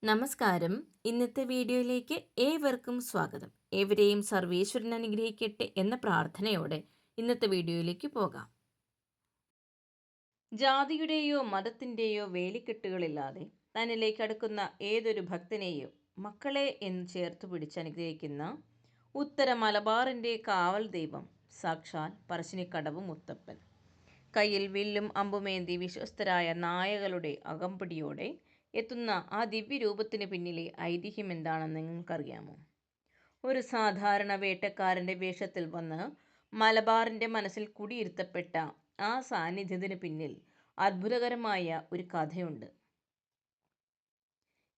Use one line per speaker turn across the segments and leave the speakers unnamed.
നമസ്കാരം. ഇന്നത്തെ വീഡിയോയിലേക്ക് ഏവർക്കും സ്വാഗതം. ഏവരെയും സർവേശ്വരൻ അനുഗ്രഹിക്കട്ടെ എന്ന പ്രാർത്ഥനയോടെ ഇന്നത്തെ വീഡിയോയിലേക്ക് പോകാം. ജാതിയുടെയോ മതത്തിൻ്റെയോ വേലിക്കെട്ടുകളില്ലാതെ തന്നിലേക്ക് അടുക്കുന്ന ഏതൊരു ഭക്തനെയോ മക്കളെ എന്ന് ചേർത്ത് പിടിച്ച് അനുഗ്രഹിക്കുന്ന ഉത്തര മലബാറിൻ്റെ കാവൽ ദൈവം സാക്ഷാൽ പറശ്ശിനിക്കടവ് മുത്തപ്പൻ. കയ്യിൽ വില്ലും അമ്പുമേന്തി വിശ്വസ്തരായ നായകളുടെ അകമ്പടിയോടെ എത്തുന്ന ആ ദിവ്യരൂപത്തിന് പിന്നിലെ ഐതിഹ്യം എന്താണെന്ന് നിങ്ങൾക്കറിയാമോ? ഒരു സാധാരണ വേട്ടക്കാരൻ്റെ വേഷത്തിൽ വന്ന് മലബാറിൻ്റെ മനസ്സിൽ കുടിയിരുത്തപ്പെട്ട ആ സാന്നിധ്യത്തിന് പിന്നിൽ അത്ഭുതകരമായ ഒരു കഥയുണ്ട്.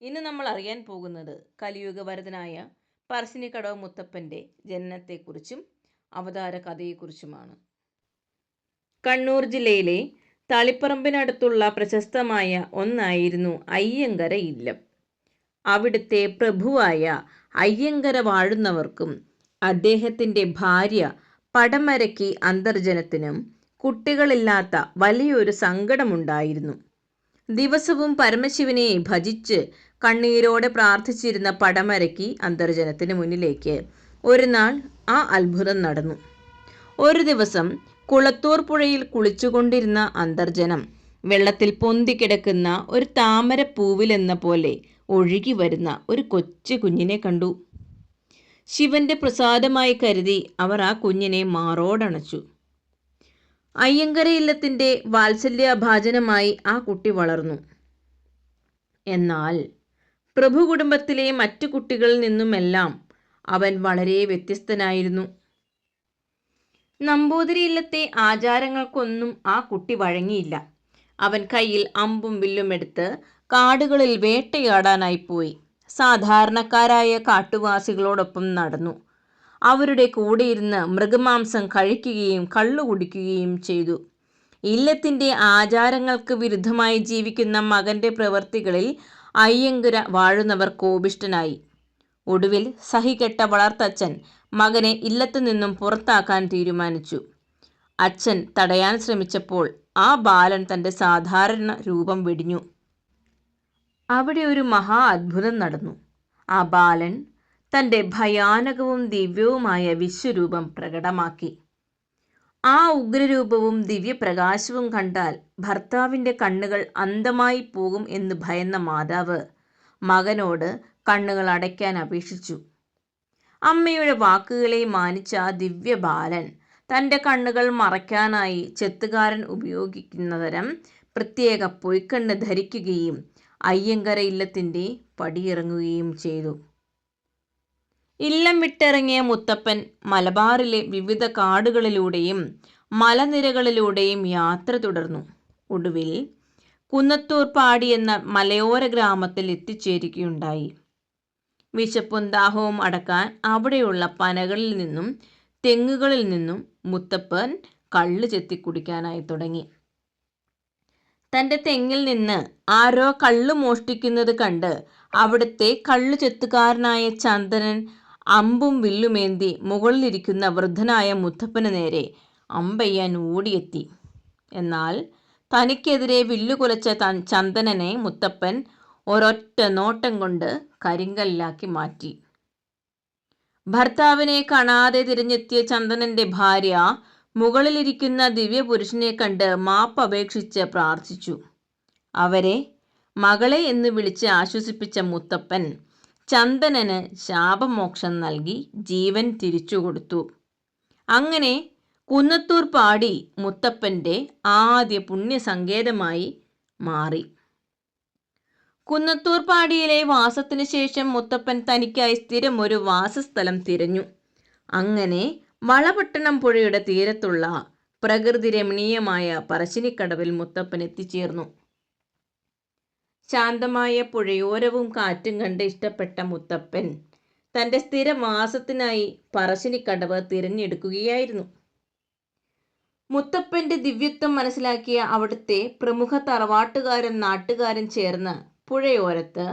ഇന്ന് നമ്മൾ അറിയാൻ പോകുന്നത് കലിയുഗവരദനായ പറശ്ശിനിക്കടവ് മുത്തപ്പൻ്റെ ജനനത്തെക്കുറിച്ചും അവതാര കഥയെക്കുറിച്ചുമാണ്. കണ്ണൂർ ജില്ലയിലെ തളിപ്പറമ്പിനടുത്തുള്ള പ്രശസ്തമായ ഒന്നായിരുന്നു അയ്യങ്കര ഇല്ലം. അവിടുത്തെ പ്രഭുവായ അയ്യങ്കര വാഴുന്നവർക്കും അദ്ദേഹത്തിൻ്റെ ഭാര്യ പടമരയ്ക്ക് അന്തർജനത്തിനും കുട്ടികളില്ലാത്ത വലിയൊരു സങ്കടമുണ്ടായിരുന്നു. ദിവസവും പരമശിവനെ ഭജിച്ച് കണ്ണീരോടെ പ്രാർത്ഥിച്ചിരുന്ന പടമരയ്ക്ക് അന്തർജനത്തിന് മുന്നിലേക്ക് ഒരു നാൾ ആ അത്ഭുതം നടന്നു. ഒരു ദിവസം കുളത്തൂർ പുഴയിൽ കുളിച്ചുകൊണ്ടിരുന്ന അന്തർജനം വെള്ളത്തിൽ പൊന്തിക്കിടക്കുന്ന ഒരു താമരപ്പൂവിലെന്ന പോലെ ഒഴുകി വരുന്ന ഒരു കൊച്ചു കുഞ്ഞിനെ കണ്ടു. ശിവന്റെ പ്രസാദമായി കരുതി അവർ ആ കുഞ്ഞിനെ മാറോടണച്ചു. അയ്യങ്കര ഇല്ലത്തിൻ്റെ വാത്സല്യഭാജനമായി ആ കുട്ടി വളർന്നു. എന്നാൽ പ്രഭു കുടുംബത്തിലെ മറ്റു കുട്ടികളിൽ നിന്നുമെല്ലാം അവൻ വളരെ വ്യത്യസ്തനായിരുന്നു. നമ്പൂതിരി ഇല്ലത്തെ ആചാരങ്ങൾക്കൊന്നും ആ കുട്ടി വഴങ്ങിയില്ല. അവൻ കയ്യിൽ അമ്പും വില്ലും എടുത്ത് കാടുകളിൽ വേട്ടയാടാനായി പോയി. സാധാരണക്കാരായ കാട്ടുവാസികളോടൊപ്പം നടന്നു. അവരുടെ കൂടെയിരുന്ന് മൃഗമാംസം കഴിക്കുകയും കള്ളു കുടിക്കുകയും ചെയ്തു. ഇല്ലത്തിൻ്റെ ആചാരങ്ങൾക്ക് വിരുദ്ധമായി ജീവിക്കുന്ന മകൻ്റെ പ്രവൃത്തികളിൽ അയ്യങ്കര വാഴുന്നവർ കോപിഷ്ഠനായി. ഒടുവിൽ സഹികെട്ട വളർത്തച്ഛൻ മകനെ ഇല്ലത്തു നിന്നും പുറത്താക്കാൻ തീരുമാനിച്ചു. അച്ഛൻ തടയാൻ ശ്രമിച്ചപ്പോൾ ആ ബാലൻ തൻ്റെ സാധാരണ രൂപം വെടിഞ്ഞു. അവിടെ ഒരു മഹാ അത്ഭുതം നടന്നു. ആ ബാലൻ തൻ്റെ ഭയാനകവും ദിവ്യവുമായ വിശ്വരൂപം പ്രകടമാക്കി. ആ ഉഗ്രരൂപവും ദിവ്യപ്രകാശവും കണ്ടാൽ ഭർത്താവിൻ്റെ കണ്ണുകൾ അന്ധമായി പോകും എന്ന് ഭയന്ന മാതാവ് മകനോട് കണ്ണുകൾ അടയ്ക്കാൻ അപേക്ഷിച്ചു. അമ്മയുടെ വാക്കുകളെ മാനിച്ച ആ ദിവ്യബാലൻ തൻ്റെ കണ്ണുകൾ മറയ്ക്കാനായി ചെത്തുകാരൻ ഉപയോഗിക്കുന്ന തരം പ്രത്യേക പൊയ്ക്കണ്ണ് ധരിക്കുകയും അയ്യങ്കര ഇല്ലത്തിൻ്റെ പടിയിറങ്ങുകയും ചെയ്തു. ഇല്ലം വിട്ടിറങ്ങിയ മുത്തപ്പൻ മലബാറിലെ വിവിധ കാടുകളിലൂടെയും മലനിരകളിലൂടെയും യാത്ര തുടർന്നു. ഒടുവിൽ കുന്നത്തൂർ പാടി എന്ന മലയോര ഗ്രാമത്തിൽ എത്തിച്ചേരുകയുണ്ടായി. വിശപ്പും ദാഹവും അടക്കാൻ അവിടെയുള്ള പനകളിൽ നിന്നും തെങ്ങുകളിൽ നിന്നും മുത്തപ്പൻ കള്ള് ചെത്തി കുടിക്കാനായി തുടങ്ങി. തൻ്റെ തെങ്ങിൽ നിന്ന് ആരോ കള്ള് മോഷ്ടിക്കുന്നത് കണ്ട് അവിടുത്തെ കള്ളു ചെത്തുകാരനായ ചന്ദനൻ അമ്പും വില്ലുമേന്തി മുകളിലിരിക്കുന്ന വൃദ്ധനായ മുത്തപ്പന് നേരെ അമ്പെയ്യാൻ ഓടിയെത്തി. എന്നാൽ തനിക്കെതിരെ വില്ലുകുലച്ച ചന്ദനനെ മുത്തപ്പൻ ഒരൊറ്റ നോട്ടം കൊണ്ട് കരിങ്കല്ലാക്കി മാറ്റി. ഭർത്താവിനെ കാണാതെ തിരിഞ്ഞെത്തിയ ചന്ദനന്റെ ഭാര്യ മുകളിലിരിക്കുന്ന ദിവ്യപുരുഷനെ കണ്ട് മാപ്പപേക്ഷിച്ച് പ്രാർത്ഥിച്ചു. അവരെ മകളെ എന്ന് വിളിച്ച് ആശ്വസിപ്പിച്ച മുത്തപ്പൻ ചന്ദനന് ശാപമോക്ഷം നൽകി ജീവൻ തിരിച്ചു കൊടുത്തു. അങ്ങനെ കുന്നത്തൂർ പാടി മുത്തപ്പൻ്റെ ആദ്യ പുണ്യസങ്കേതമായി മാറി. കുന്നത്തൂർ പാടിയിലെ വാസത്തിനു ശേഷം മുത്തപ്പൻ തനിക്കായി സ്ഥിരം ഒരു വാസസ്ഥലം തിരഞ്ഞു. അങ്ങനെ വളപട്ടണം പുഴയുടെ തീരത്തുള്ള പ്രകൃതി രമണീയമായ പറശ്ശിനിക്കടവിൽ മുത്തപ്പൻ എത്തിച്ചേർന്നു. ശാന്തമായ പുഴയോരവും കാറ്റും കണ്ട് ഇഷ്ടപ്പെട്ട മുത്തപ്പൻ തൻ്റെ സ്ഥിരവാസത്തിനായി പറശ്ശിനിക്കടവ് തിരഞ്ഞെടുക്കുകയായിരുന്നു. മുത്തപ്പൻ്റെ ദിവ്യത്വം മനസ്സിലാക്കിയ അവിടുത്തെ പ്രമുഖ തറവാട്ടുകാരും നാട്ടുകാരും ചേർന്ന് പുഴയോരത്ത്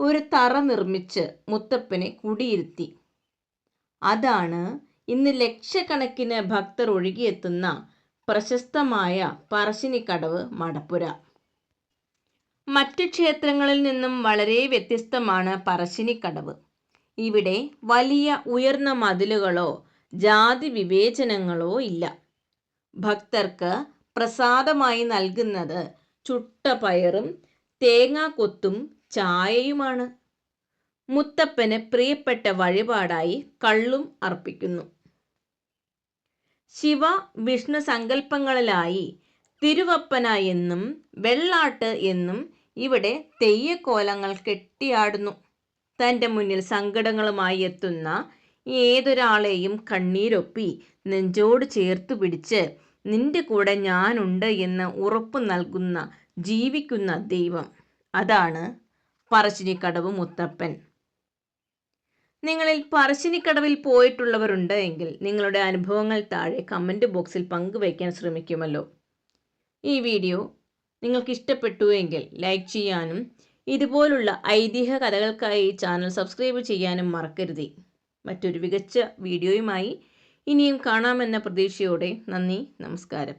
ഒരു തറ നിർമ്മിച്ച് മുത്തപ്പനെ കുടിയിരുത്തി. അതാണ് ഇന്ന് ലക്ഷക്കണക്കിന് ഭക്തർ ഒഴുകിയെത്തുന്ന പ്രശസ്തമായ പറശ്ശിനിക്കടവ് മടപ്പുര. മറ്റു ക്ഷേത്രങ്ങളിൽ നിന്നും വളരെ വ്യത്യസ്തമാണ് പറശ്ശിനിക്കടവ്. ഇവിടെ വലിയ ഉയർന്ന മതിലുകളോ ജാതി വിവേചനങ്ങളോ ഇല്ല. ഭക്തർക്ക് പ്രസാദമായി നൽകുന്നത് ചുട്ട പയറും തേങ്ങാക്കൊത്തും ചായയുമാണ്. മുത്തപ്പന് പ്രിയപ്പെട്ട വഴിപാടായി കള്ളും അർപ്പിക്കുന്നു. ശിവ വിഷ്ണു സങ്കല്പങ്ങളിലായി തിരുവപ്പന എന്നും വെള്ളാട്ട് എന്നും ഇവിടെ തെയ്യക്കോലങ്ങൾ കെട്ടിയാടുന്നു. തൻ്റെ മുന്നിൽ സങ്കടങ്ങളുമായി എത്തുന്ന ഏതൊരാളെയും കണ്ണീരൊപ്പി നെഞ്ചോട് ചേർത്ത് പിടിച്ച് നിന്റെ കൂടെ ഞാനുണ്ട് എന്ന് ഉറപ്പു നൽകുന്ന ജീവിക്കുന്ന ദൈവം, അതാണ് പറശ്ശിനിക്കടവ് മുത്തപ്പൻ. നിങ്ങളിൽ പറശ്ശിനിക്കടവിൽ പോയിട്ടുള്ളവരുണ്ട് എങ്കിൽ നിങ്ങളുടെ അനുഭവങ്ങൾ താഴെ കമൻറ്റ് ബോക്സിൽ പങ്കുവയ്ക്കാൻ ശ്രമിക്കുമല്ലോ. ഈ വീഡിയോ നിങ്ങൾക്ക് ഇഷ്ടപ്പെട്ടു എങ്കിൽ ലൈക്ക് ചെയ്യാനും ഇതുപോലുള്ള ഐതിഹ്യ കഥകൾക്കായി ഈ ചാനൽ സബ്സ്ക്രൈബ് ചെയ്യാനും മറക്കരുത്. മറ്റൊരു മികച്ച വീഡിയോയുമായി ഇനിയും കാണാമെന്ന പ്രതീക്ഷയോടെ നന്ദി, നമസ്കാരം.